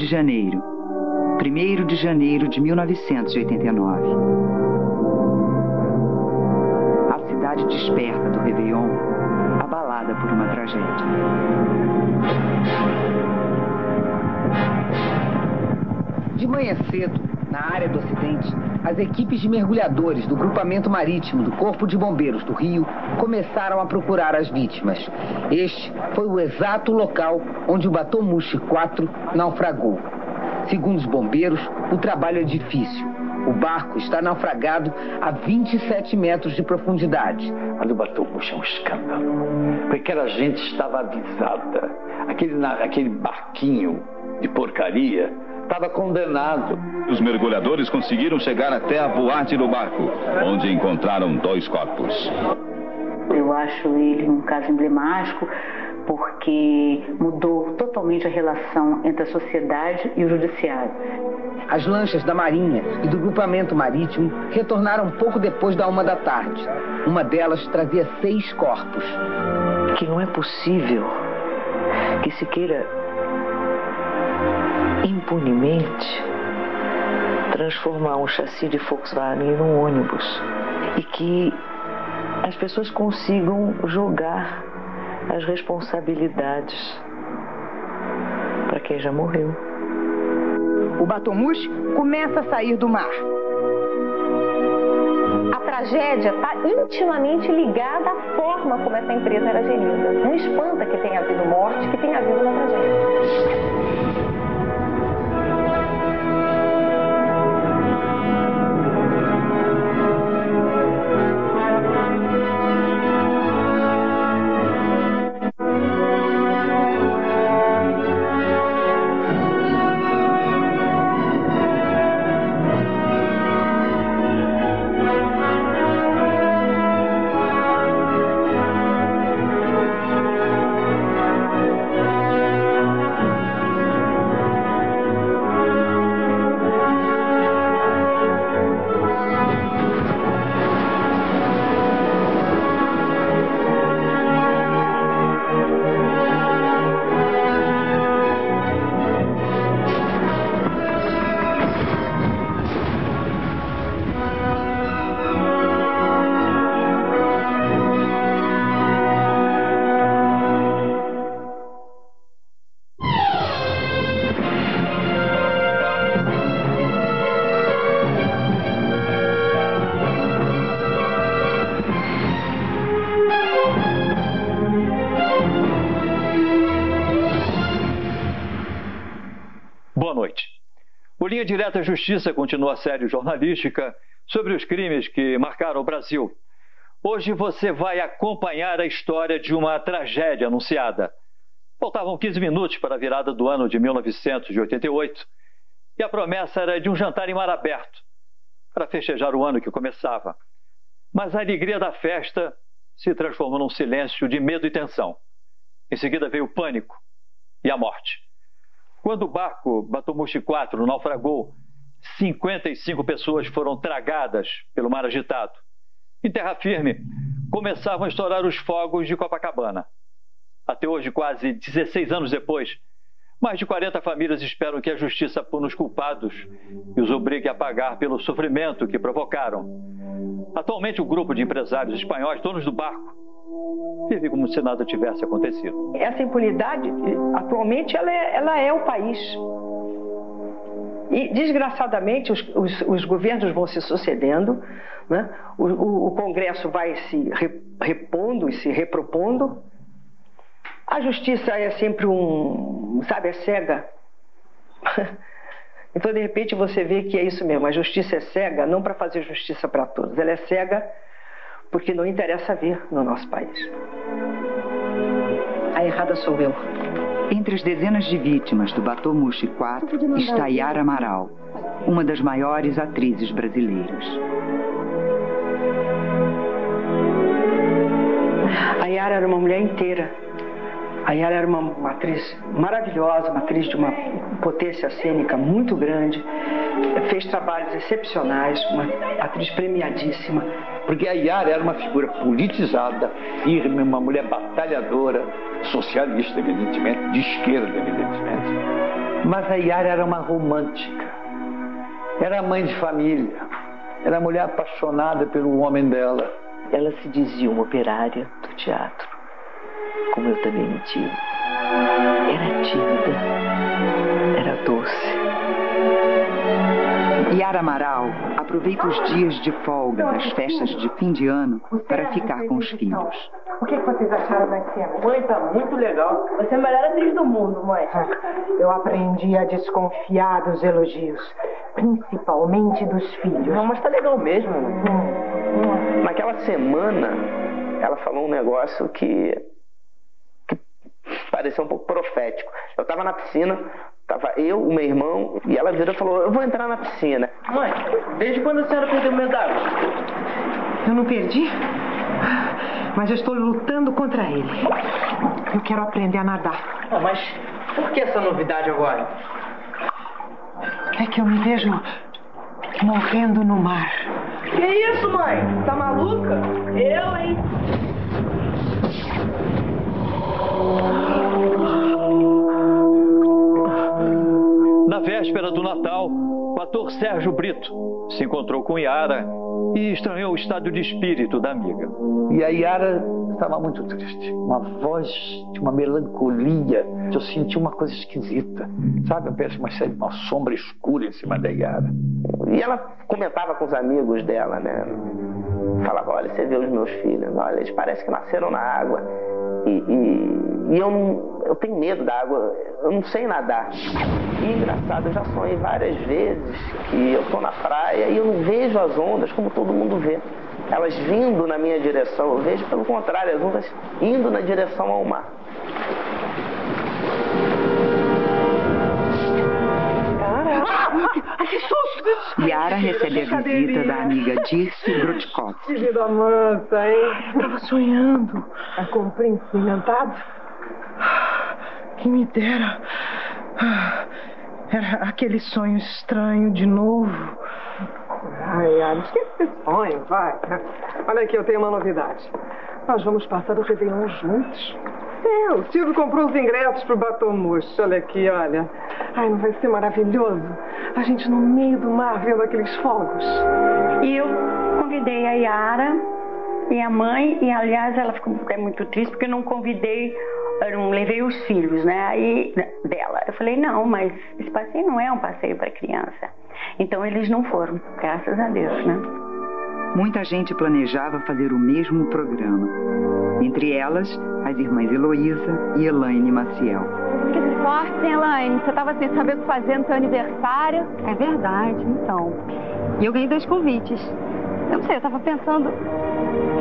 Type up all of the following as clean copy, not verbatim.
de Janeiro, 1º de janeiro de 1989. A cidade desperta do Réveillon, abalada por uma tragédia. De manhã cedo, na área do acidente, as equipes de mergulhadores do Grupamento Marítimo do Corpo de Bombeiros do Rio começaram a procurar as vítimas. Este foi o exato local onde o Batomushi 4 naufragou. Segundo os bombeiros, o trabalho é difícil. O barco está naufragado a 27 metros de profundidade. Ali o Batomushi é um escândalo, porque aquela gente estava avisada. Aquele barquinho de porcaria estava condenado. Os mergulhadores conseguiram chegar até a boate do barco, onde encontraram 2 corpos. Eu acho ele um caso emblemático, porque mudou totalmente a relação entre a sociedade e o judiciário. As lanchas da Marinha e do Grupamento Marítimo retornaram pouco depois da 1 da tarde. Uma delas trazia 6 corpos. Que não é possível que se queira impunemente transformar um chassi de Volkswagen num ônibus e que as pessoas consigam jogar as responsabilidades para quem já morreu. O Batomushi começa a sair do mar. A tragédia está intimamente ligada à forma como essa empresa era gerida. Não espanta que tenha havido morte, que tenha havido uma tragédia. O Linha Direta Justiça continua a série jornalística sobre os crimes que marcaram o Brasil. Hoje você vai acompanhar a história de uma tragédia anunciada. Faltavam 15 minutos para a virada do ano de 1988 e a promessa era de um jantar em mar aberto para festejar o ano que começava. Mas a alegria da festa se transformou num silêncio de medo e tensão. Em seguida veio o pânico e a morte. Quando o barco Batomushi 4 naufragou, 55 pessoas foram tragadas pelo mar agitado. Em terra firme, começavam a estourar os fogos de Copacabana. Até hoje, quase 16 anos depois, mais de 40 famílias esperam que a justiça puna os culpados e os obrigue a pagar pelo sofrimento que provocaram. Atualmente, o grupo de empresários espanhóis, donos do barco, vive como se nada tivesse acontecido. Essa impunidade, atualmente, ela é o país. E, desgraçadamente, os governos vão se sucedendo, né? O Congresso vai se repondo e se repropondo. A justiça é sempre é cega. Então, de repente, você vê que é isso mesmo. A justiça é cega, não para fazer justiça para todos. Ela é cega porque não interessa ver no nosso país. A errada sou eu. Entre as dezenas de vítimas do Batomushi 4 está Yara Amaral, uma das maiores atrizes brasileiras. A Yara era uma mulher inteira. A Yara era uma atriz maravilhosa, uma atriz de uma potência cênica muito grande. Fez trabalhos excepcionais, uma atriz premiadíssima. Porque a Yara era uma figura politizada, firme, uma mulher batalhadora, socialista, evidentemente, de esquerda, evidentemente. Mas a Yara era uma romântica. Era mãe de família. Era mulher apaixonada pelo homem dela. Ela se dizia uma operária do teatro, como eu também me tive. Era tímida, era doce. Yara Amaral aproveita os dias de folga das festas de fim de ano para ficar com os filhos. O que vocês acharam da cena? Mãe, tá muito legal. Você é a melhor atriz do mundo, mãe. Eu aprendi a desconfiar dos elogios, principalmente dos filhos. Não, mas tá legal mesmo. Naquela semana, ela falou um negócio que pareceu um pouco profético. Eu tava na piscina, tava eu, o meu irmão, e ela virou e falou, eu vou entrar na piscina. Mãe, desde quando a senhora perdeu o medo d'água? Eu não perdi, mas eu estou lutando contra ele. Eu quero aprender a nadar. Ah, mas por que essa novidade agora? É que eu me vejo morrendo no mar. Que isso, mãe? Tá maluca? Eu, hein? Na véspera do Natal, o ator Sérgio Brito se encontrou com Yara e estranhou o estado de espírito da amiga. E a Yara estava muito triste. Uma voz de uma melancolia. Eu senti uma coisa esquisita. Sabe, parece uma sombra escura em cima da Yara. E ela comentava com os amigos dela, né? Falava, olha, você vê os meus filhos, olha, eles parecem que nasceram na água. E eu tenho medo da água, eu não sei nadar. E engraçado, eu já sonhei várias vezes que eu tô na praia e eu não vejo as ondas como todo mundo vê. Elas vindo na minha direção, eu vejo pelo contrário, as ondas indo na direção ao mar. Que susto! Yara recebe a visita da amiga Dirce Grotkowski. Que vida mansa, hein? Estava sonhando com um príncipe encantado. Que me dera. Era aquele sonho estranho de novo. Ai, Yara, esquece esse sonho, vai. Olha aqui, eu tenho uma novidade. Nós vamos passar o Réveillon juntos. O Silvio comprou os ingressos pro Batomushi. Olha aqui, olha. Ai, não vai ser maravilhoso? A gente no meio do mar vendo aqueles fogos. E eu convidei a Yara e a mãe, e aliás ela ficou muito triste porque eu não convidei, eu não levei os filhos, né, aí dela. Eu falei, não, mas esse passeio não é um passeio para criança. Então eles não foram, graças a Deus, né. Muita gente planejava fazer o mesmo programa. Entre elas, as irmãs Heloísa e Elaine Maciel. Que sorte, hein, Elaine? Você estava sem saber o que fazer no seu aniversário. É verdade, então. E eu ganhei 2 convites. Eu não sei, eu estava pensando...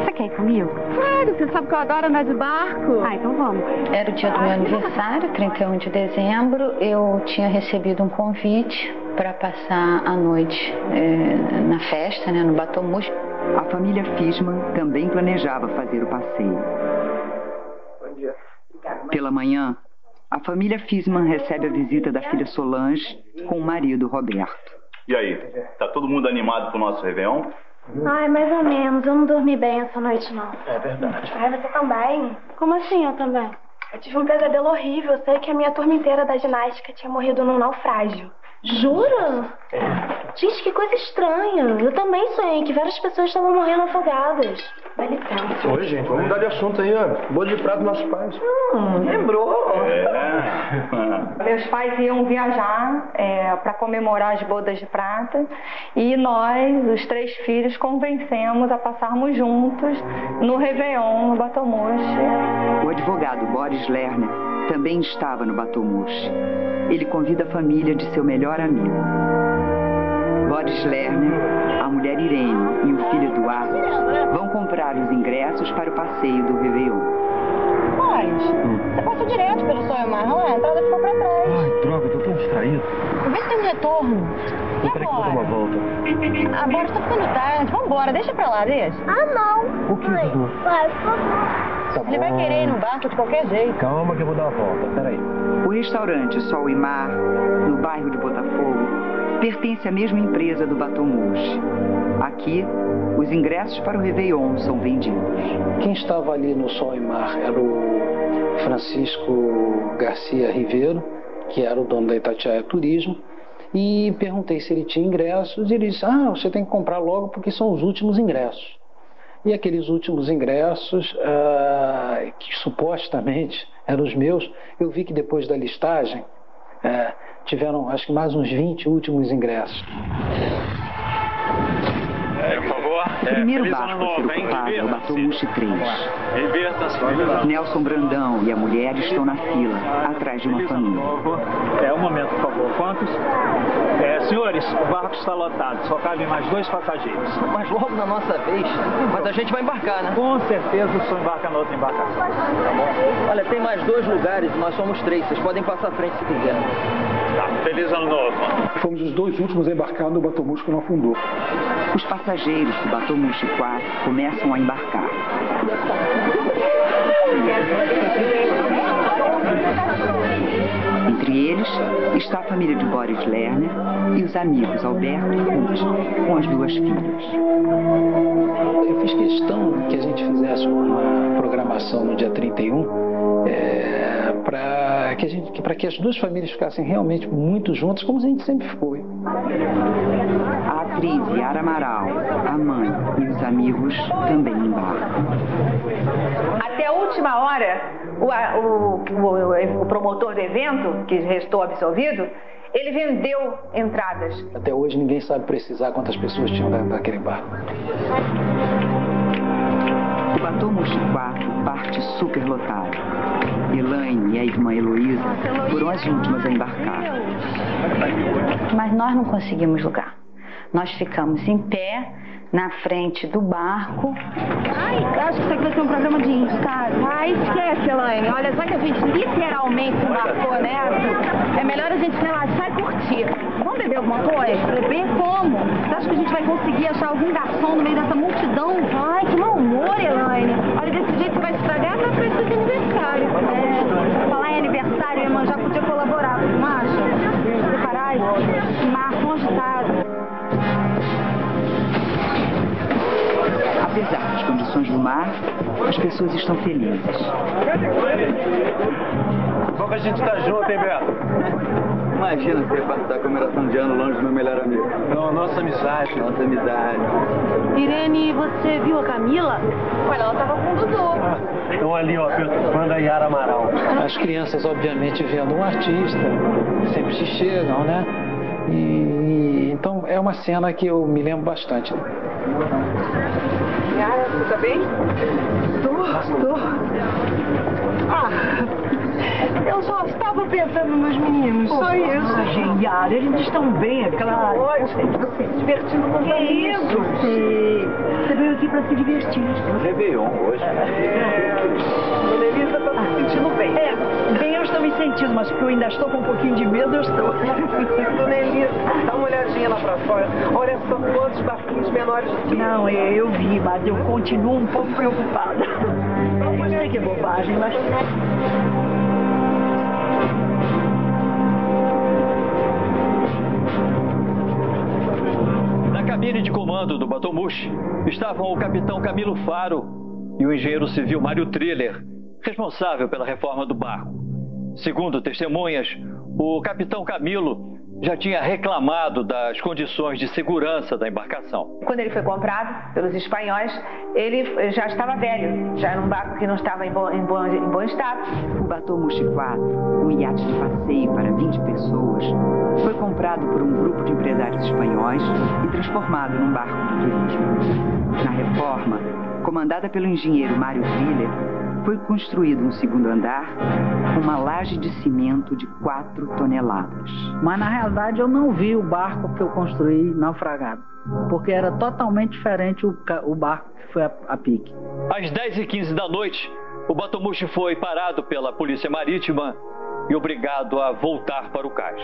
Você quer ir comigo? Claro, você sabe que eu adoro andar de barco. Ah, então vamos. Era o dia do meu aniversário, 31 de dezembro. Eu tinha recebido um convite para passar a noite na festa, né, no Batomushi. A família Fisman também planejava fazer o passeio. Bom dia. Pela manhã, a família Fisman recebe a visita da filha Solange com o marido Roberto. E aí, tá todo mundo animado pro nosso Réveillon? Ai, mais ou menos. Eu não dormi bem essa noite, não. É verdade. Ai, você também? Como assim eu também? Eu tive um pesadelo horrível. Eu sei que a minha turma inteira da ginástica tinha morrido num naufrágio. Jura? Gente, que coisa estranha. Eu também sonhei que várias pessoas estavam morrendo afogadas. Dá licença. Oi, gente, vamos mudar de assunto aí, ó. Boa de prato dos nossos pais. Lembrou? Meus pais iam viajar para comemorar as bodas de prata e nós, os 3 filhos, convencemos a passarmos juntos no Réveillon, no Batomushi. O advogado Boris Lerner também estava no Batomushi. Ele convida a família de seu melhor amigo. Boris Lerner, a mulher Irene e o filho Eduardo vão comprar os ingressos para o passeio do Réveillon. Boris, você passou direto pelo Sonho Mar, não é? A entrada ficou para trás. Ai, droga, eu tô tão distraído. Vê se tem um retorno. E Peraí que eu vou dar uma volta. Ah, Boris, tá ficando tarde. Vambora, deixa pra lá, deixa. Ah, não. O que, Dudu? Vai, por favor. Ele vai querer ir no barco de qualquer jeito. Calma que eu vou dar uma volta, peraí. O restaurante Sol e Mar, no bairro de Botafogo, pertence à mesma empresa do Batomushi. Aqui, os ingressos para o Réveillon são vendidos. Quem estava ali no Sol e Mar era o Francisco Garcia Ribeiro que era o dono da Itatiaia Turismo, e perguntei se ele tinha ingressos, e ele disse, você tem que comprar logo porque são os últimos ingressos. E aqueles últimos ingressos, que supostamente eram os meus, eu vi que depois da listagem tiveram acho que mais uns 20 últimos ingressos. Por favor. O primeiro barco a ser ocupado é o Batomushi 3. Nelson Brandão e a mulher estão na fila, atrás de uma família. Um momento, por favor. Quantos? Senhores, o barco está lotado, só cabem mais 2 passageiros. Mas logo na nossa vez, mas a gente vai embarcar, né? Com certeza o senhor embarca na outra embarcação. Tá bom. Olha, tem mais 2 lugares, nós somos 3, vocês podem passar à frente se quiserem. Tá, feliz ano novo. Fomos os 2 últimos a embarcar no Batomushi que não afundou. Os passageiros do Batomushi 4 começam a embarcar. Entre eles está a família de Boris Lerner e os amigos Alberto e Ruth, com as 2 filhas. Eu fiz questão que a gente fizesse uma programação no dia 31 para que as 2 famílias ficassem realmente muito juntas, como a gente sempre foi. A atriz Yara Amaral, a mãe e os amigos também embarcam. Até a última hora, o promotor do evento, que restou absolvido, ele vendeu entradas. Até hoje ninguém sabe precisar quantas pessoas tinham dentro daquele barco. O Batomushi 4 parte superlotado. Elaine e a irmã Heloísa foram as últimas a embarcar. Mas nós não conseguimos lugar. Nós ficamos em pé na frente do barco. Acho que isso aqui vai ser um programa de índio, sabe? Esquece, Elaine. Olha, já que a gente literalmente embarcou nessa, é melhor a gente relaxar e curtir. Vamos beber alguma coisa? Beber como? Você acha que a gente vai conseguir achar algum garçom no meio dessa multidão? Ai, que mau humor, Elaine. Olha, desse jeito você vai estragar na festa de aniversário. Falar em aniversário, a irmã já podia colaborar, você não acha? Separar esse mar agitado. Apesar das condições do mar, as pessoas estão felizes. Bom que a gente tá junto, hein, Beto? Imagina você passar a comemoração de ano longe do meu melhor amigo. Não, nossa amizade. Nossa amizade. Irene, você viu a Camila? Olha, ela tava com o Dudu. Estão ali, ó, perturbando a Yara Amaral. As crianças, obviamente, vendo um artista, sempre se chegam, né? Então é uma cena que eu me lembro bastante. Yara, você tá bem? Tô. Eu só estava pensando nos meninos, só isso. Yara, eles estão bem, é claro. Você se divertindo com os amigos. Você veio aqui pra se divertir. Réveillon hoje. Dona Elisa tá se sentindo bem. Bem eu estou me sentindo, mas porque eu ainda estou com um pouquinho de medo, eu estou. Dona Elisa, dá uma olhadinha lá pra fora. Olha só quantos barquinhos menores do que... Não, eu vi, mas eu continuo um pouco preocupada. Eu sei que é bobagem, mas... Na cabine de comando do Batomushi estavam o capitão Camilo Faro e o engenheiro civil Mário Triller, responsável pela reforma do barco. Segundo testemunhas, o capitão Camilo já tinha reclamado das condições de segurança da embarcação. Quando ele foi comprado pelos espanhóis, ele já estava velho, já era um barco que não estava em bom estado. O Batomushi 4, um iate de passeio para 20 pessoas, foi comprado por um grupo de empresários espanhóis e transformado num barco de turismo. Na reforma, comandada pelo engenheiro Mário Triller, foi construído um segundo andar com uma laje de cimento de 4 toneladas. Mas na realidade eu não vi o barco que eu construí naufragado, porque era totalmente diferente o barco que foi a pique. Às 10h15 da noite, o Batomushi foi parado pela Polícia Marítima e obrigado a voltar para o cais.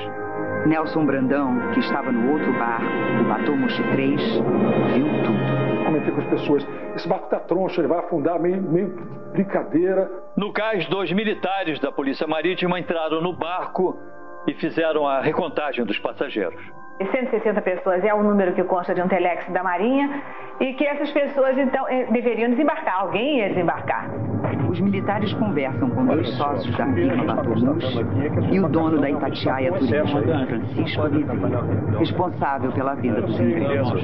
Nelson Brandão, que estava no outro barco, o Batomushi 3, viu tudo. Comentei com as pessoas, esse barco tá troncho, ele vai afundar, meio brincadeira. No cais, 2 militares da Polícia Marítima entraram no barco e fizeram a recontagem dos passageiros. 160 pessoas é o número que consta de um telex da Marinha e que essas pessoas, então, deveriam desembarcar. Alguém ia desembarcar. Os militares conversam com dois sócios da firma Batomushi e o dono da Itatiaia Turismo, Francisco Ribeiro, responsável pela venda dos ingressos.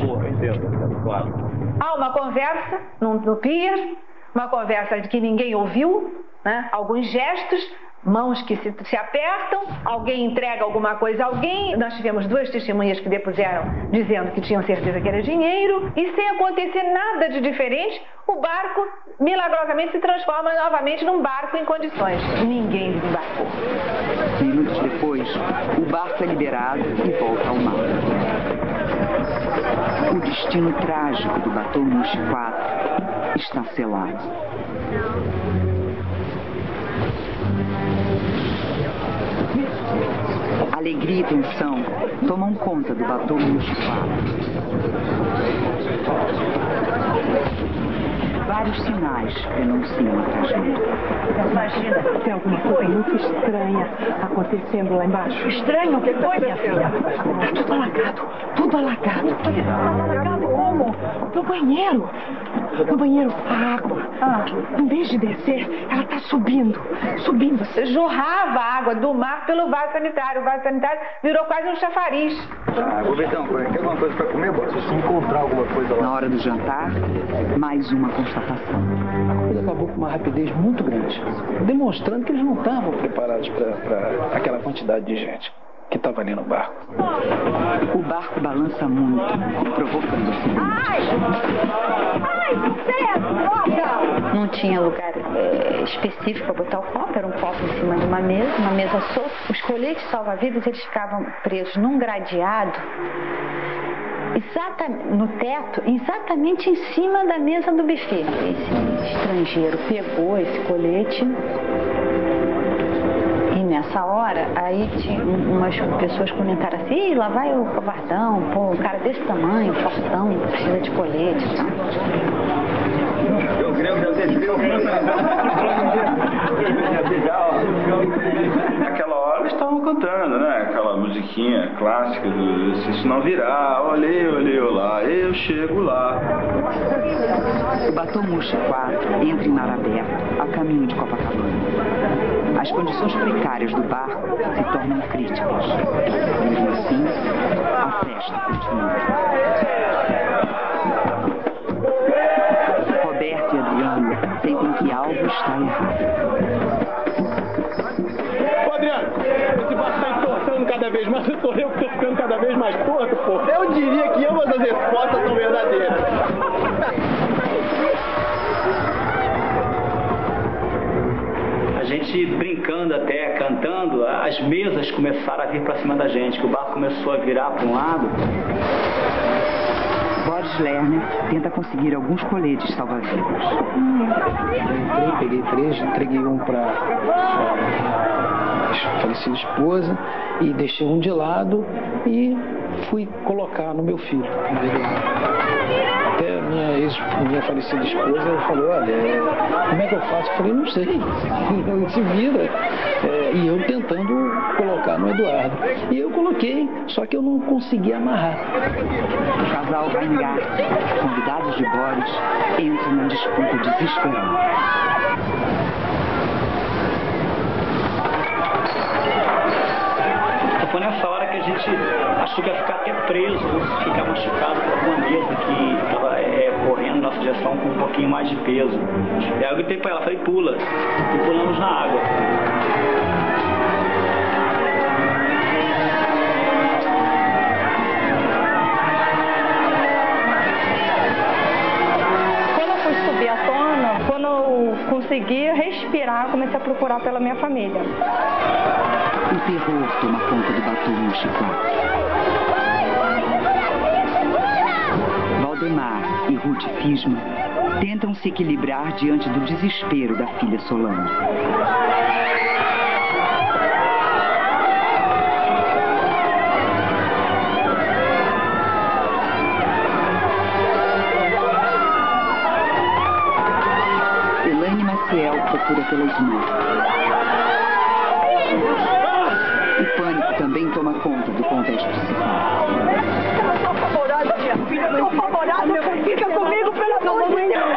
Há uma conversa no pier, uma conversa de que ninguém ouviu, né? Alguns gestos, mãos que se apertam, alguém entrega alguma coisa a alguém. Nós tivemos 2 testemunhas que depuseram dizendo que tinham certeza que era dinheiro, e sem acontecer nada de diferente, o barco milagrosamente se transforma novamente num barco em condições. Ninguém desembarcou. Minutos depois, o barco é liberado e volta ao mar. O destino trágico do Batomushi 4 está selado. Alegria e tensão tomam conta do Batomushi 4. Vários sinais denunciam a tragédia. Imagina, tem alguma coisa muito estranha acontecendo lá embaixo. Estranho? O que foi, minha filha? Tá tudo alagado, tudo alagado. Alagado como? No banheiro. No banheiro, a água, em vez de descer, ela tá subindo. Você jorrava a água do mar pelo vaso sanitário. O vaso sanitário virou quase um chafariz. Govertão, quer alguma coisa pra comer? Bora, se encontrar alguma coisa lá. Na hora do jantar, mais uma constatação. A coisa acabou com uma rapidez muito grande, demonstrando que eles não estavam preparados para aquela quantidade de gente que estava ali no barco. O barco balança muito, provocando acidente. Não tinha lugar específico para botar o copo, era um copo em cima de uma mesa solta. Os coletes salva-vidas, eles ficavam presos num gradeado, no teto, exatamente em cima da mesa do buffet. Esse estrangeiro pegou esse colete e nessa hora, aí tinha umas pessoas comentaram assim: lá vai o covardão, pô, um cara desse tamanho, fortão, precisa de colete e tal. Eu creio que você viu. Naquela hora eles estavam cantando, né? Aquela musiquinha clássica do se isso não virar, olhei, olá, eu chego lá. O Batomushi 4 entra em mar aberto, a caminho de Copacabana. As condições precárias do barco se tornam críticas. Mesmo assim, a festa continua. Roberto e Adriano sentem que algo está errado. Ô Adriano, esse barco tá entortando cada vez mais, eu tô ficando cada vez mais torto, pô. Eu diria que ambas as respostas são verdadeiras. A gente brincando até, cantando, as mesas começaram a vir pra cima da gente, que o barco começou a virar para um lado. Boris Lerner tenta conseguir alguns coletes salva-vidas. Eu peguei 3, entreguei um para a falecida esposa e deixei um de lado e fui colocar no meu filho. Até minha falecida esposa falou: olha, como é que eu faço? Eu falei: não sei, não se vira. E eu tentando colocar no Eduardo. E eu coloquei, só que eu não consegui amarrar. O casal Weingart, convidados de Boris, entram na disputa desesperada. Foi nessa hora que a gente achou que ia ficar até preso, ficar machucado por alguma mesa que estava correndo na nossa direção com um pouquinho mais de peso. E aí eu gritei para ela, falei: pula. E pulamos na água. Quando eu fui subir à tona, quando eu consegui respirar, eu comecei a procurar pela minha família. O terror toma conta do Batomushi 4. Valdemar e Ruth Fisma tentam se equilibrar diante do desespero da filha Solange. Elaine Maciel procura pela irmã. O pânico também toma conta do contexto principal. Eu tô apavorada, minha filha. Eu tô apavorada. Fica comigo, pelo amor de Deus.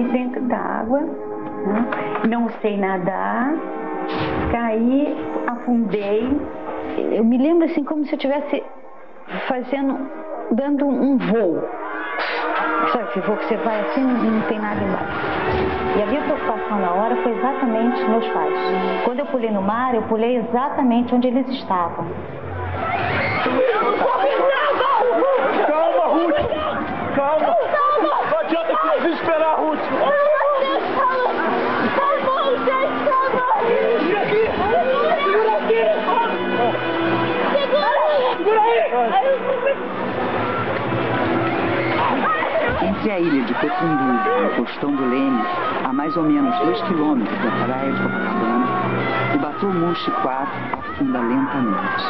caí dentro d'água, né? Não sei nadar, caí, afundei. Eu me lembro assim como se eu estivesse dando um voo. Sabe esse voo que você vai assim e não tem nada embaixo? E a minha preocupação na hora foi exatamente meus pais. Quando eu pulei no mar, eu pulei exatamente onde eles estavam. Calma, Ruth! Calma! Não adianta se desesperar, Ruth! Tá bom, gente, tá bom! Segura aqui! Segura aqui! Segura aí! Entre a ilha de Cocumbu e o Costão do Leme, a mais ou menos 2 quilômetros da praia de Copacabana, o Batomushi 4 afunda lentamente.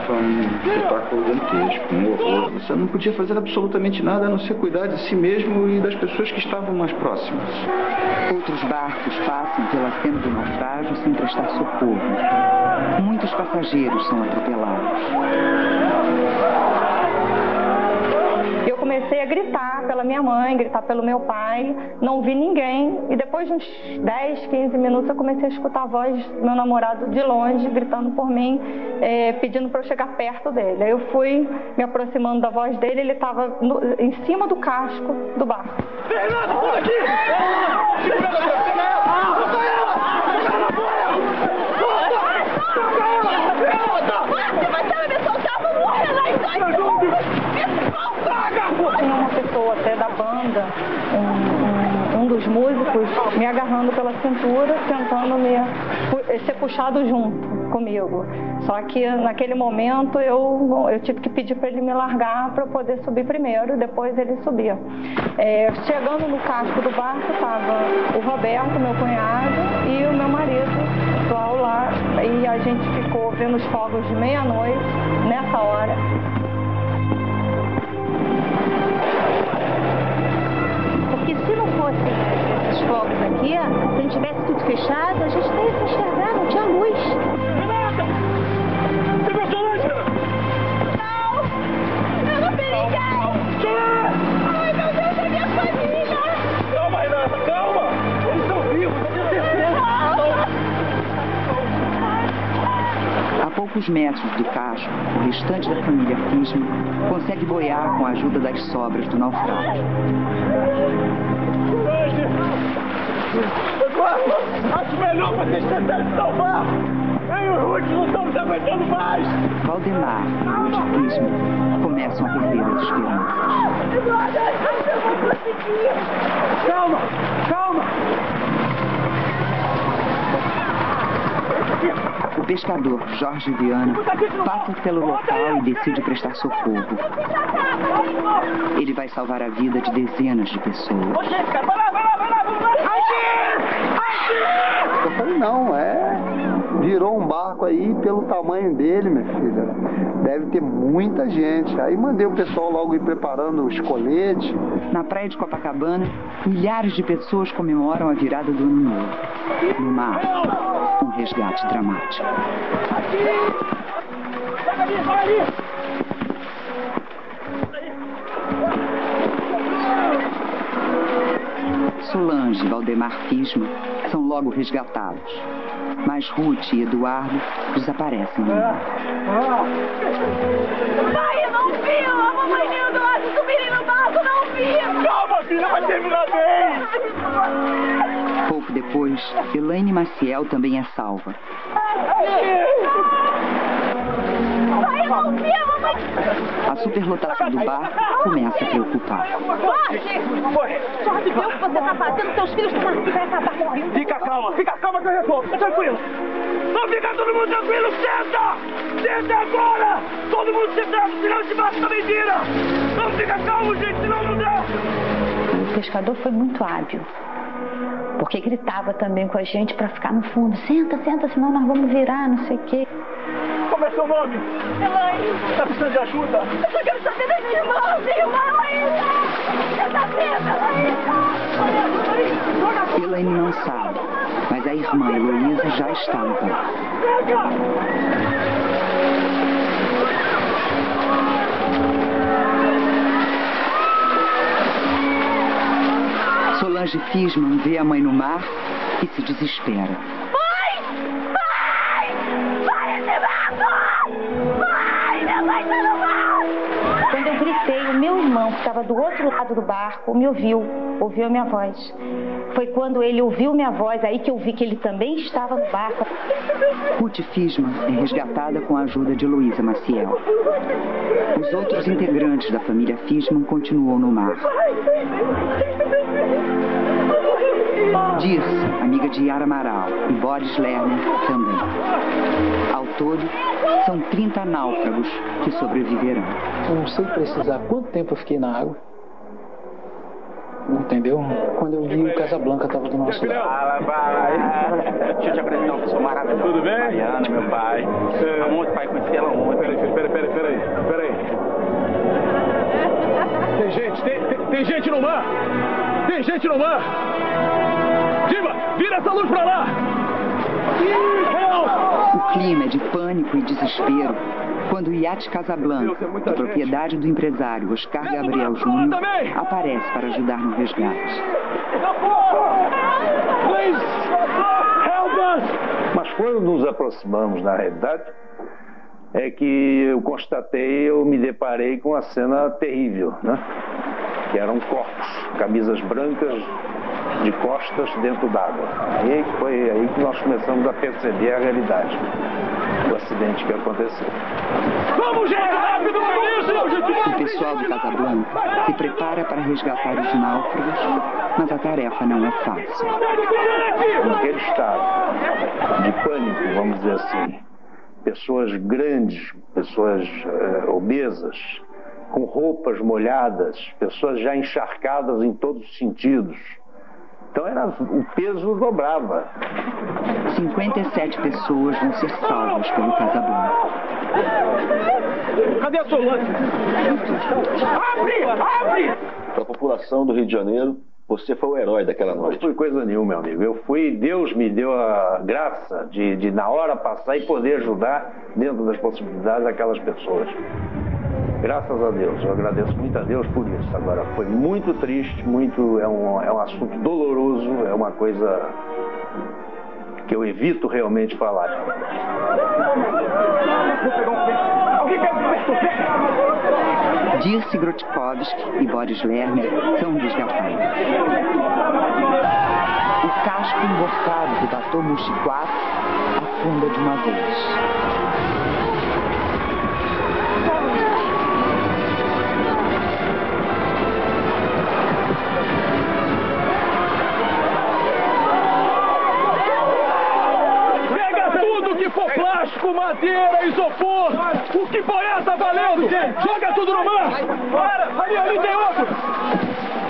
Foi um espetáculo gigantesco, um horror. Você não podia fazer absolutamente nada a não ser cuidar de si mesmo e das pessoas que estavam mais próximas. Outros barcos passam pela cena do naufrágio sem prestar socorro. Muitos passageiros são atropelados. Eu comecei a gritar pela minha mãe, gritar pelo meu pai, não vi ninguém. E depois de uns 10, 15 minutos eu comecei a escutar a voz do meu namorado de longe, gritando por mim, pedindo para eu chegar perto dele. Aí eu fui me aproximando da voz dele, ele estava em cima do casco do barco. Fernando, por aqui! Segura ela! Solta ela! Solta ela! Mas se ela me soltar, eu vou morrer lá em Tinha uma pessoa até da banda, um dos músicos, me agarrando pela cintura, tentando ser puxado junto comigo. Só que naquele momento eu tive que pedir para ele me largar para eu poder subir primeiro, depois ele subia. Chegando no casco do barco estava o Roberto, meu cunhado, e o meu marido atual lá. E a gente ficou vendo os fogos de meia-noite, nessa hora. Porque se não fossem esses fogos aqui, se a gente tivesse tudo fechado, a gente não ia se enxergar, não tinha luz. Renata! Você gostou, Lúcia? Não! Eu não vi ninguém! Ai, meu Deus, é minha família! Calma, Renata, calma! Eles estão vivos, eu tenho certeza! A poucos metros do casco, o restante da família Fisma consegue boiar com a ajuda das sobras do naufrágio. Eduardo, acho melhor vocês tentarem salvar! Eu e o Ruth não estamos aguentando mais! Valdemar e Ruth Fisma começam a perder as esperanças. Eduardo, eu vou conseguir! Calma, calma! O pescador Jorge Viana passa pelo local e decide prestar socorro. Ele vai salvar a vida de dezenas de pessoas. Eu falei, não, virou um barco aí pelo tamanho dele, minha filha. Deve ter muita gente. Aí mandei o pessoal logo ir preparando os coletes. Na praia de Copacabana, milhares de pessoas comemoram a virada do ano novo. No mar, um resgate dramático. Solange e Valdemar Fisma são logo resgatados. Mas Ruth e Eduardo desaparecem no mar. Pai, eu não vi! A mamãe e o Eduardo subirem no barco, não vi! Calma, filha, vai terminar bem! Pouco depois, Elaine Maciel também é salva. Pai, eu não vi! A mamãe... A superlotação do barco começa a preocupar. Jorge, viu o que você está fazendo? Seus filhos estão aqui, vai acabar morrendo. Fica calma que eu resolvo, tá tranquilo. Não fica todo mundo tranquilo, senta! Senta agora! Todo mundo sentado, senão esse barco também vira! Não fica calmo, gente, senão não dá! O pescador foi muito hábil, porque gritava também com a gente para ficar no fundo. Senta, senão nós vamos virar, não sei o quê. Como é seu nome? Elaine. Tá precisando de ajuda? Eu só quero saber da minha irmã, Elaine. Eu sabia, Elaine não sabe, mas a irmã Heloísa já está no barco. Solange Fisman vê a mãe no mar e se desespera. Mãe! Mãe! Vai esse barco! Mãe! Minha mãe tá no mar! Quando eu gritei, o meu irmão, que estava do outro lado do barco, me ouviu a minha voz. Foi quando ele ouviu minha voz, aí que eu vi que ele também estava no barco. Ruth Fisman é resgatada com a ajuda de Heloísa Maciel. Os outros integrantes da família Fisman continuam no mar. Dirce, amiga de Yara Amaral, e Boris Lerner também. Ao todo, são 30 náufragos que sobreviverão. Eu não sei precisar quanto tempo eu fiquei na água. Entendeu? Quando eu vi, o Casablanca estava do nosso lado. Deixa eu te apresentar uma pessoa maravilhosa. Tudo bem? Mariana, meu pai. Há muito pai, conheci ela muito. Peraí. Tem gente no mar! Tem gente no mar! Diva, vira essa luz pra lá! O clima é de pânico e desespero quando o iate Casablanca, de propriedade do empresário Oscar Gabriel Júnior, aparece para ajudar no resgate. Mas quando nos aproximamos, na realidade, é que eu me deparei com uma cena terrível, né? Que eram corpos, camisas brancas de costas dentro d'água. Foi aí que nós começamos a perceber a realidade do acidente que aconteceu. Vamos, gente, rápido com isso! O pessoal do Casablanca se prepara para resgatar os náufragos, mas a tarefa não é fácil. Naquele estado de pânico, vamos dizer assim, pessoas grandes, pessoas obesas, com roupas molhadas, pessoas já encharcadas em todos os sentidos. Então o peso dobrava. 57 pessoas vão ser salvas pelo Casablanca. Cadê a Solange? Abre! Para a população do Rio de Janeiro, você foi o herói daquela noite. Não foi coisa nenhuma, meu amigo. Deus me deu a graça de na hora passar e poder ajudar dentro das possibilidades aquelas pessoas. Graças a Deus, eu agradeço muito a Deus por isso. Agora, foi muito triste, é um assunto doloroso, é uma coisa que eu evito realmente falar. Dirce Grotkovski e Boris Lerner são resgatados. O casco emborcado do Batomushi 4 afunda de uma vez. Plástico, madeira, isopor, o que for essa valendo? Joga tudo no mar! Para! Ali tem outro!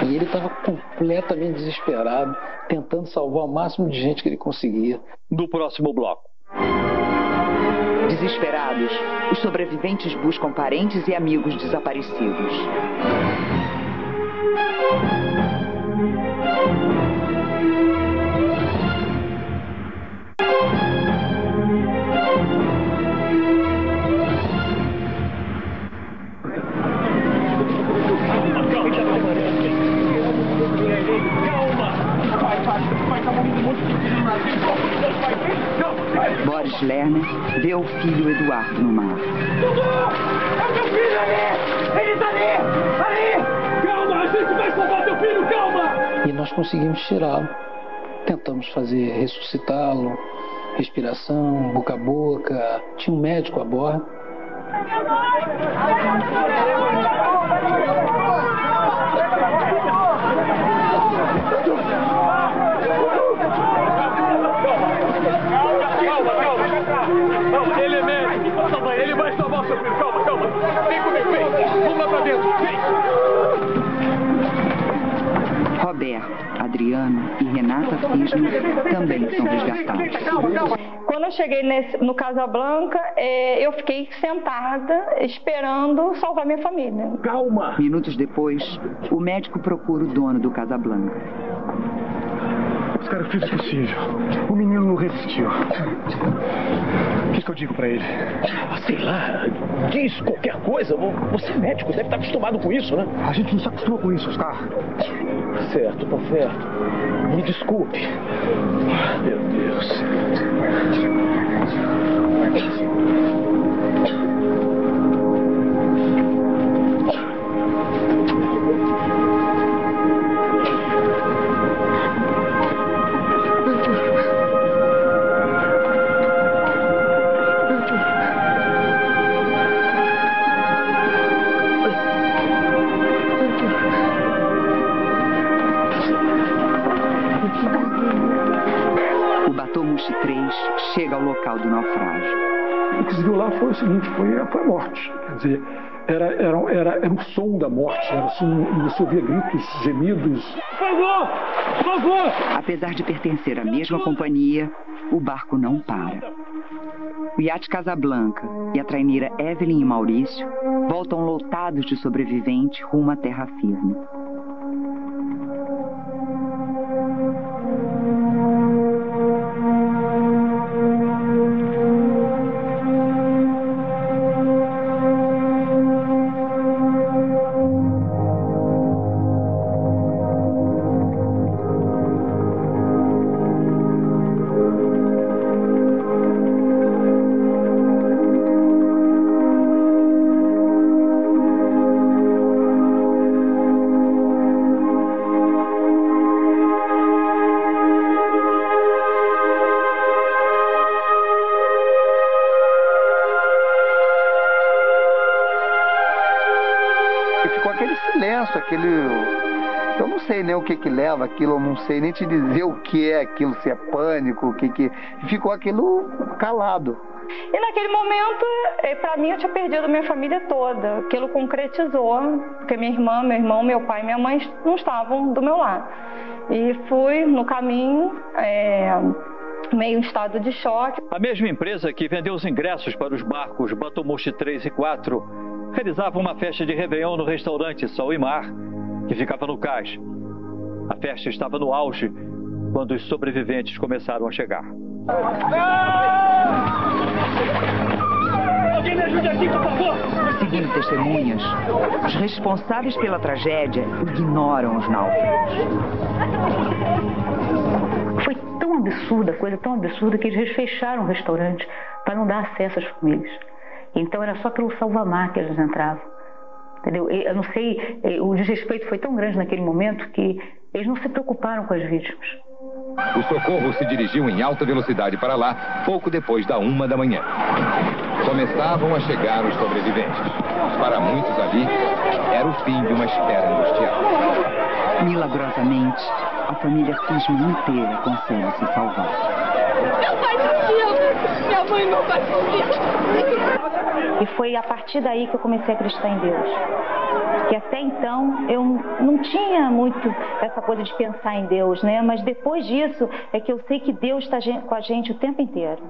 E ele estava completamente desesperado, tentando salvar o máximo de gente que ele conseguia. No próximo bloco. Desesperados, os sobreviventes buscam parentes e amigos desaparecidos. Boris Lerner vê o filho Eduardo no mar. É meu filho ali! Ele está ali! Ali! Calma, a gente vai salvar teu filho, calma! E nós conseguimos tirá-lo. Tentamos ressuscitá-lo, respiração, boca a boca. Tinha um médico a bordo. Calma, ele é médico. Ele vai salvar o seu filho. Calma. Vem comigo, vem. Vamos lá pra dentro, vem. Roberto, Adriano e Renata Fisman também são resgatados. Quando Quando eu cheguei no Casablanca, eu fiquei sentada esperando salvar minha família. Calma! Minutos depois, o médico procura o dono do Casablanca. Mas, cara, eu fiz o possível. O menino não resistiu. O que eu digo pra ele? Sei lá, diz qualquer coisa. Você é médico, deve estar acostumado com isso, né? A gente não se acostuma com isso, Oscar. Certo, tá certo. Me desculpe. Meu Deus. Chega ao local do naufrágio. O que se viu lá foi o seguinte, foi a morte. Quer dizer, era o som da morte, era assim, você ouvia gritos, gemidos. Por favor! Por favor! Apesar de pertencer à mesma companhia, o barco não para. O iate Casablanca e a traineira Evelyn e Maurício voltam lotados de sobreviventes rumo à terra firme. Eu não sei nem o que leva aquilo, eu não sei nem te dizer o que é aquilo, se é pânico, o que... Ficou aquilo calado. E naquele momento, para mim, eu tinha perdido minha família toda. Aquilo concretizou, porque minha irmã, meu irmão, meu pai e minha mãe não estavam do meu lado. E fui no caminho, meio em estado de choque. A mesma empresa que vendeu os ingressos para os barcos Batomushi 3 e 4 realizava uma festa de Réveillon no restaurante Sol e Mar, que ficava no cais. A festa estava no auge quando os sobreviventes começaram a chegar. Alguém me ajude aqui, por favor! Segundo testemunhas, os responsáveis pela tragédia ignoram os náufragos. Foi tão absurda, coisa tão absurda, que eles fecharam o restaurante para não dar acesso às famílias. Então era só pelo salva-mar que eles entravam. Entendeu? Eu não sei, o desrespeito foi tão grande naquele momento que eles não se preocuparam com as vítimas. O socorro se dirigiu em alta velocidade para lá pouco depois da 1 da manhã. Começavam a chegar os sobreviventes. Para muitos ali, era o fim de uma espera angustiada. Milagrosamente, a família Fishman inteira consegue se salvar. Meu pai sumiu! Minha mãe não vai sumir! E foi a partir daí que eu comecei a acreditar em Deus. Que até então eu não tinha muito essa coisa de pensar em Deus, né? Mas depois disso é que eu sei que Deus está com a gente o tempo inteiro.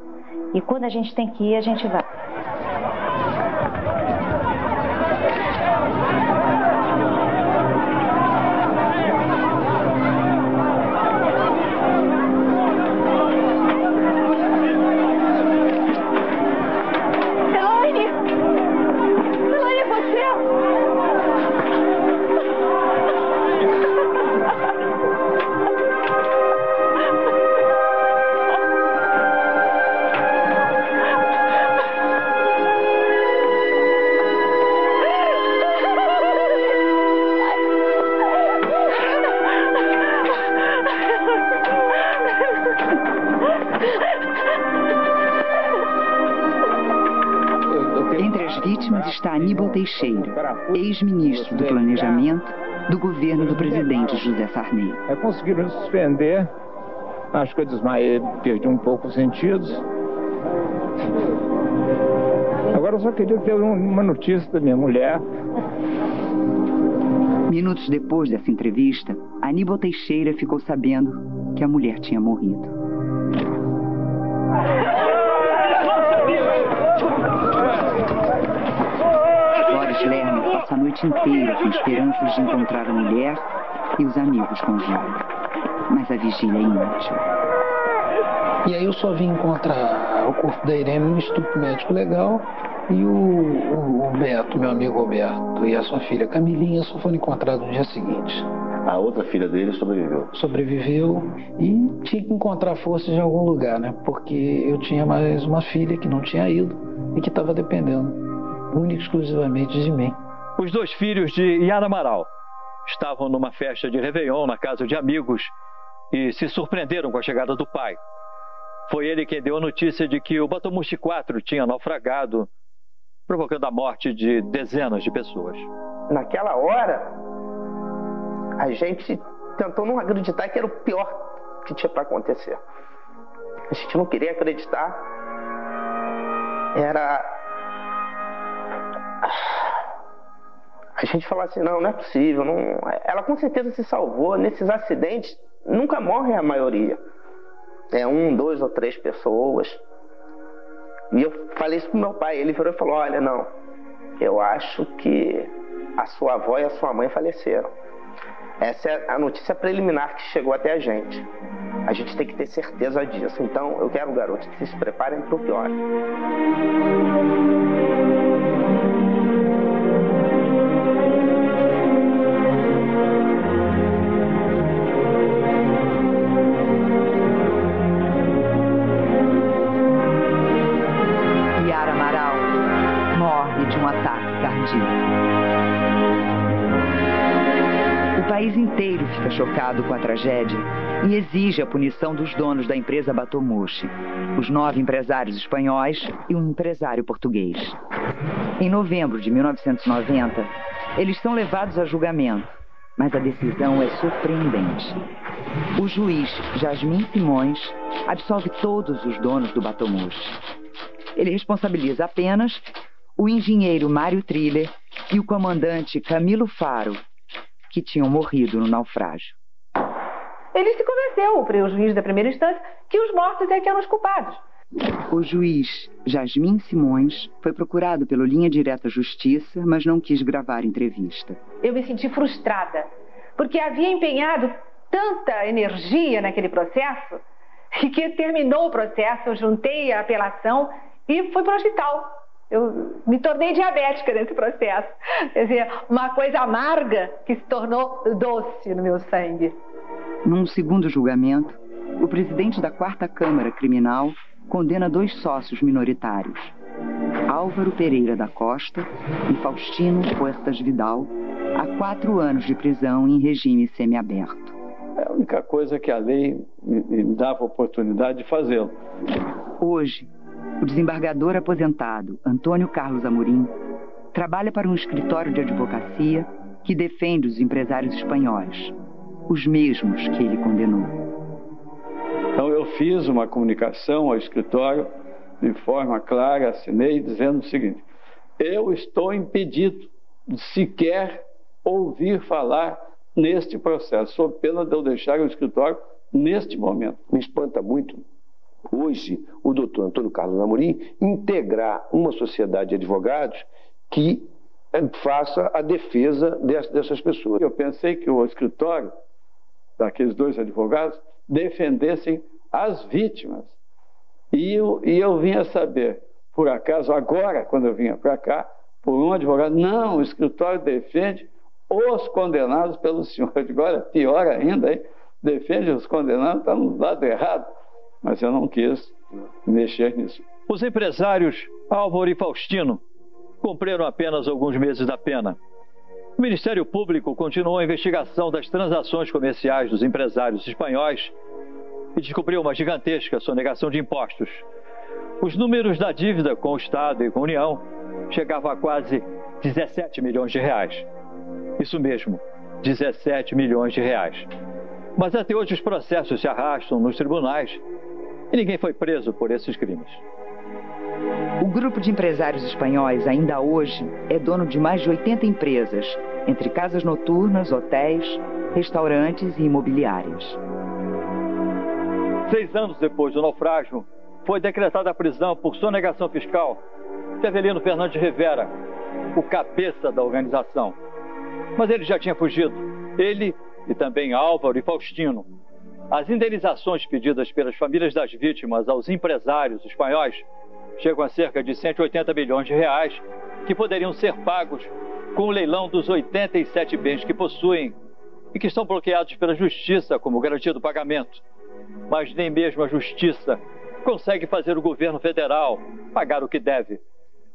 E quando a gente tem que ir, a gente vai. Está Aníbal Teixeira, ex-ministro do Planejamento do governo do presidente José Sarney. Conseguiram suspender, acho que eu perdi um pouco os sentidos. Agora eu só queria ter uma notícia da minha mulher. Minutos depois dessa entrevista, Aníbal Teixeira ficou sabendo que a mulher tinha morrido. passa a noite inteira com esperanças de encontrar a mulher e os amigos com vida. Mas a vigília é inútil. E aí eu só vim encontrar o corpo da Irene no Instituto Médico Legal e o Beto, meu amigo Roberto, e a sua filha Camilinha só foram encontrados no dia seguinte. A outra filha dele sobreviveu? Sobreviveu e tinha que encontrar forças em algum lugar, né? Porque eu tinha mais uma filha que não tinha ido e que estava dependendo única e exclusivamente de mim. Os 2 filhos de Yara Amaral estavam numa festa de Réveillon na casa de amigos e se surpreenderam com a chegada do pai. Foi ele quem deu a notícia de que o Batomushi 4 tinha naufragado, provocando a morte de dezenas de pessoas. Naquela hora, a gente tentou não acreditar que era o pior que tinha para acontecer. A gente não queria acreditar. A gente falou assim, não é possível. Não... Ela com certeza se salvou. Nesses acidentes, nunca morre a maioria. É 1, 2 ou 3 pessoas. E eu falei isso pro meu pai. Ele virou e falou, olha, não, eu acho que a sua avó e a sua mãe faleceram. Essa é a notícia preliminar que chegou até a gente. A gente tem que ter certeza disso. Então, eu quero, garotos, que se preparem para o pior. Yara Amaral morre de um ataque cardíaco. O país inteiro fica chocado com a tragédia e exige a punição dos donos da empresa Batomushi, os 9 empresários espanhóis e um empresário português. Em novembro de 1990, eles são levados a julgamento, mas a decisão é surpreendente. O juiz Jasmin Simões absolve todos os donos do Batomushi. Ele responsabiliza apenas o engenheiro Mário Triller e o comandante Camilo Faro, que tinham morrido no naufrágio. Ele se convenceu, o juiz da primeira instância, que os mortos é que eram os culpados. O juiz Jasmin Simões foi procurado pelo Linha Direta Justiça, mas não quis gravar entrevista. Eu me senti frustrada, porque havia empenhado tanta energia naquele processo, e que terminou o processo, eu juntei a apelação e fui para o hospital. Eu me tornei diabética nesse processo. Quer dizer, uma coisa amarga que se tornou doce no meu sangue. Num segundo julgamento, o presidente da 4ª Câmara Criminal condena 2 sócios minoritários, Álvaro Pereira da Costa e Faustino Puertas Vidal, a 4 anos de prisão em regime semiaberto. É a única coisa que a lei me dava oportunidade de fazê-lo. Hoje, o desembargador aposentado Antônio Carlos Amorim trabalha para um escritório de advocacia que defende os empresários espanhóis, os mesmos que ele condenou. Então eu fiz uma comunicação ao escritório de forma clara, assinei dizendo o seguinte: eu estou impedido de sequer ouvir falar neste processo, sob pena de eu deixar o escritório neste momento. Me espanta muito hoje o doutor Antônio Carlos Amorim integrar uma sociedade de advogados que faça a defesa dessas pessoas. Eu pensei que o escritório daqueles 2 advogados defendessem as vítimas. E eu vinha saber, por acaso, agora, quando eu vinha para cá, por um advogado, não, o escritório defende os condenados pelo senhor. Eu digo, olha, pior ainda, hein? Defende os condenados, está no lado errado. Mas eu não quis mexer nisso. Os empresários Álvaro e Faustino cumpriram apenas alguns meses da pena. O Ministério Público continuou a investigação das transações comerciais dos empresários espanhóis e descobriu uma gigantesca sonegação de impostos. Os números da dívida com o Estado e com a União chegavam a quase 17 milhões de reais. Isso mesmo, 17 milhões de reais. Mas até hoje os processos se arrastam nos tribunais e ninguém foi preso por esses crimes. O grupo de empresários espanhóis ainda hoje é dono de mais de 80 empresas, entre casas noturnas, hotéis, restaurantes e imobiliárias. 6 anos depois do naufrágio, foi decretada a prisão por sonegação fiscal de Avelino Fernandes Rivera, o cabeça da organização. Mas ele já tinha fugido. Ele e também Álvaro e Faustino. As indenizações pedidas pelas famílias das vítimas aos empresários espanhóis chegam a cerca de 180 milhões de reais, que poderiam ser pagos com o leilão dos 87 bens que possuem e que estão bloqueados pela justiça como garantia do pagamento. Mas nem mesmo a justiça consegue fazer o governo federal pagar o que deve.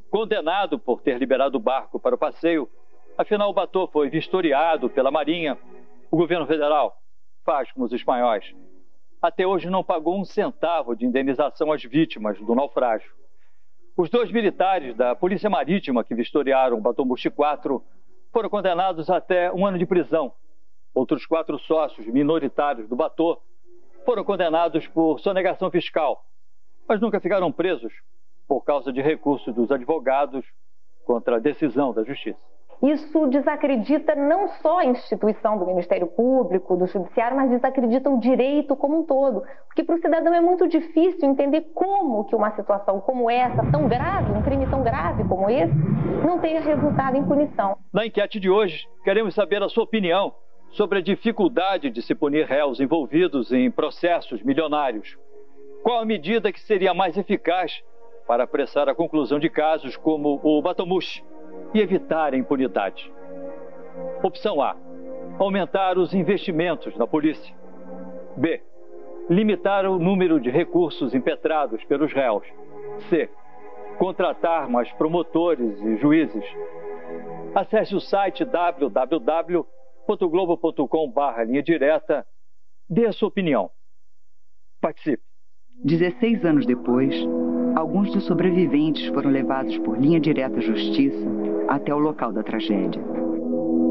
Condenado por ter liberado o barco para o passeio, afinal o Batô foi vistoriado pela Marinha. O governo federal faz como os espanhóis. Até hoje não pagou um centavo de indenização às vítimas do naufrágio. Os 2 militares da Polícia Marítima que vistoriaram o Batô Mushi 4 foram condenados a até 1 ano de prisão. Outros 4 sócios minoritários do Batô foram condenados por sonegação fiscal, mas nunca ficaram presos por causa de recursos dos advogados contra a decisão da Justiça. Isso desacredita não só a instituição do Ministério Público, do Judiciário, mas desacredita o direito como um todo. Porque para o cidadão é muito difícil entender como que uma situação como essa, tão grave, um crime tão grave como esse, não tenha resultado em punição. Na enquete de hoje, queremos saber a sua opinião sobre a dificuldade de se punir réus envolvidos em processos milionários. Qual a medida que seria mais eficaz para apressar a conclusão de casos como o Batô Mushi e evitar a impunidade? Opção A: aumentar os investimentos na polícia. B: limitar o número de recursos impetrados pelos réus. C: contratar mais promotores e juízes. Acesse o site www.globo.com/linha-direta. Dê a sua opinião. Participe. 16 anos depois, alguns dos sobreviventes foram levados por linha direta à justiça até o local da tragédia.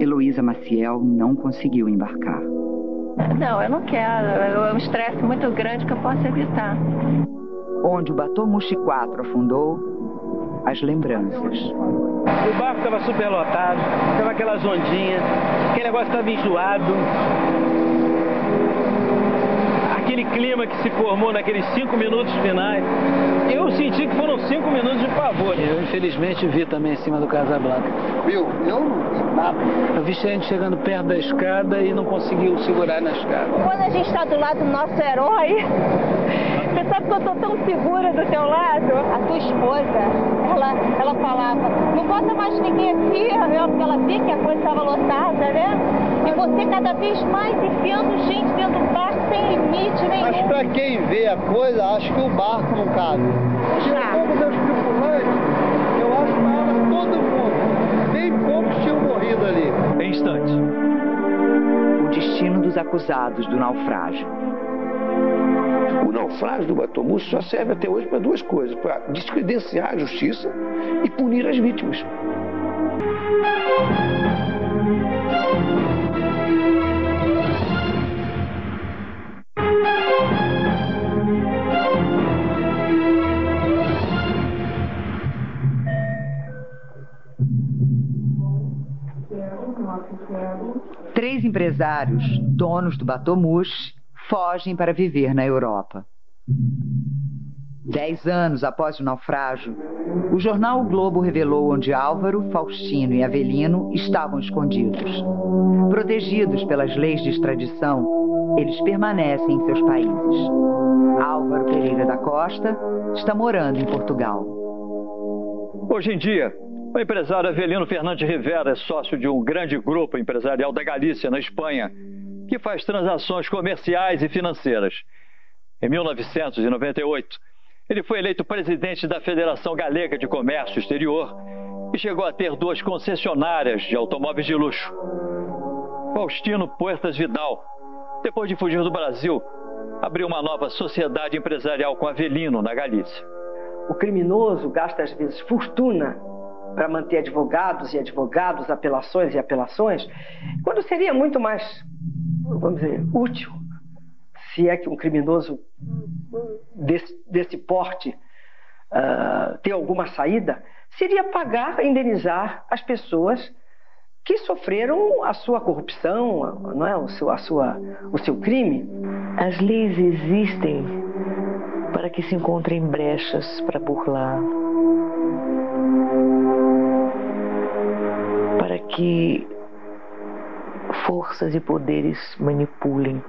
Heloísa Maciel não conseguiu embarcar. Não, eu não quero. É um estresse muito grande que eu posso evitar. Onde o Batô Mushi 4 afundou, as lembranças. O barco estava superlotado, estava aquelas ondinhas, aquele negócio estava enjoado. Aquele clima que se formou naqueles 5 minutos finais, eu senti que foram 5 minutos de pavor. Eu, infelizmente, vi também em cima do Casablanca. Viu? Eu não vi nada. Eu vi gente chegando perto da escada e não conseguiu segurar na escada. Quando a gente está do lado do nosso herói, você sabe que eu estou tão segura do teu lado. A tua esposa, ela falava, não bota mais ninguém aqui, porque ela via que a coisa estava lotada, né? E você cada vez mais enfiando gente dentro do barco sem limite nenhum. Mas pra quem vê a coisa, acho que o barco não cabe. Tinha todos os tripulantes, eu acho que era todo mundo. Bem poucos tinham morrido ali. Em instantes. O destino dos acusados do naufrágio. O naufrágio do Batô Mushi só serve até hoje para 2 coisas: para descredenciar a justiça e punir as vítimas. Três empresários, donos do Batô Mushi, fogem para viver na Europa. 10 anos após o naufrágio, o jornal O Globo revelou onde Álvaro, Faustino e Avelino estavam escondidos. Protegidos pelas leis de extradição, eles permanecem em seus países. Álvaro Pereira da Costa está morando em Portugal. Hoje em dia, o empresário Avelino Fernandes Rivera é sócio de um grande grupo empresarial da Galícia, na Espanha, que faz transações comerciais e financeiras. Em 1998, ele foi eleito presidente da Federação Galega de Comércio Exterior e chegou a ter 2 concessionárias de automóveis de luxo. Faustino Puertas Vidal, depois de fugir do Brasil, abriu uma nova sociedade empresarial com Avelino, na Galícia. O criminoso gasta, às vezes, fortuna para manter advogados e advogados, apelações e apelações, quando seria muito mais, vamos dizer, útil, se é que um criminoso desse porte tem alguma saída, seria pagar, indenizar as pessoas que sofreram a sua corrupção, não é? o seu crime. As leis existem para que se encontrem brechas para burlar. que forças e poderes manipulem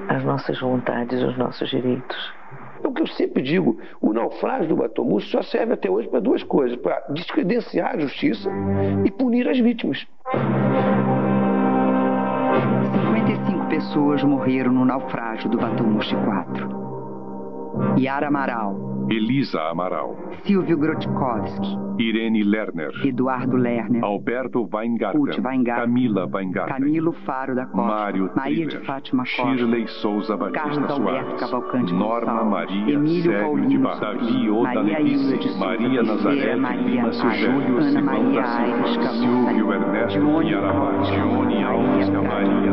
as nossas vontades, os nossos direitos. É o que eu sempre digo, o naufrágio do Batomushi só serve até hoje para duas coisas, para descredenciar a justiça e punir as vítimas. 55 pessoas morreram no naufrágio do Batomushi 4. Yara Amaral, Elisa Amaral, Silvio Grotkovski, Irene Lerner, Eduardo Lerner, Alberto Weingarten, Ruth Weingarten, Camila Weingarten, Camilo Faro da Costa, Mário Maria Thriller, de Fátima Costa, Shirley Souza Batista Carlos Alberto Soares, Cavalcante Norma Gonçalves, Maria Emílio Sérgio de Paulino Barra, Davi Sobrinho, Oda Maria Hilda de Levice, Souza Maria Bezerra, Nazaré Maria Lima Silvério, Ana Simão Maria da Aires Silva, Camus, Silvio Ernesto Guiarabá, Gione Alves Maria.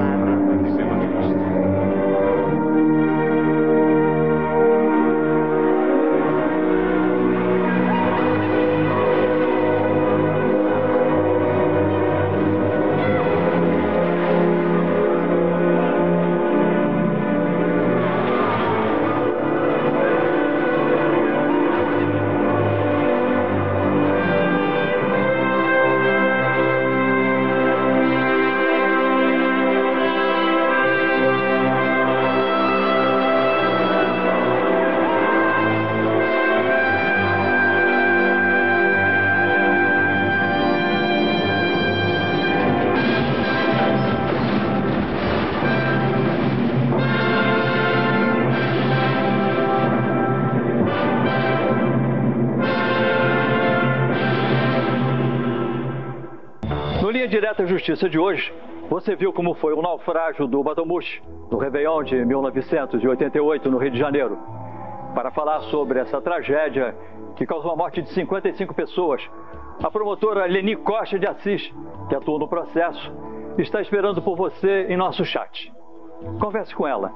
Direta Justiça de hoje, você viu como foi o naufrágio do Batomushi no Réveillon de 1988 no Rio de Janeiro. Para falar sobre essa tragédia que causou a morte de 55 pessoas, a promotora Leni Costa de Assis, que atuou no processo, está esperando por você em nosso chat. Converse com ela.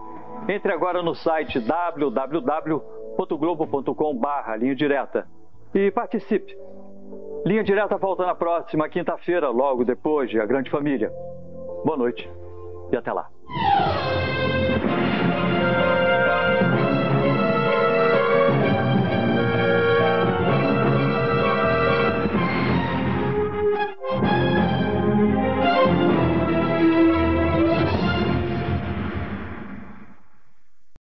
Entre agora no site www.globo.com/linha direta e participe. Linha Direta volta na próxima quinta-feira, logo depois de A Grande Família. Boa noite e até lá.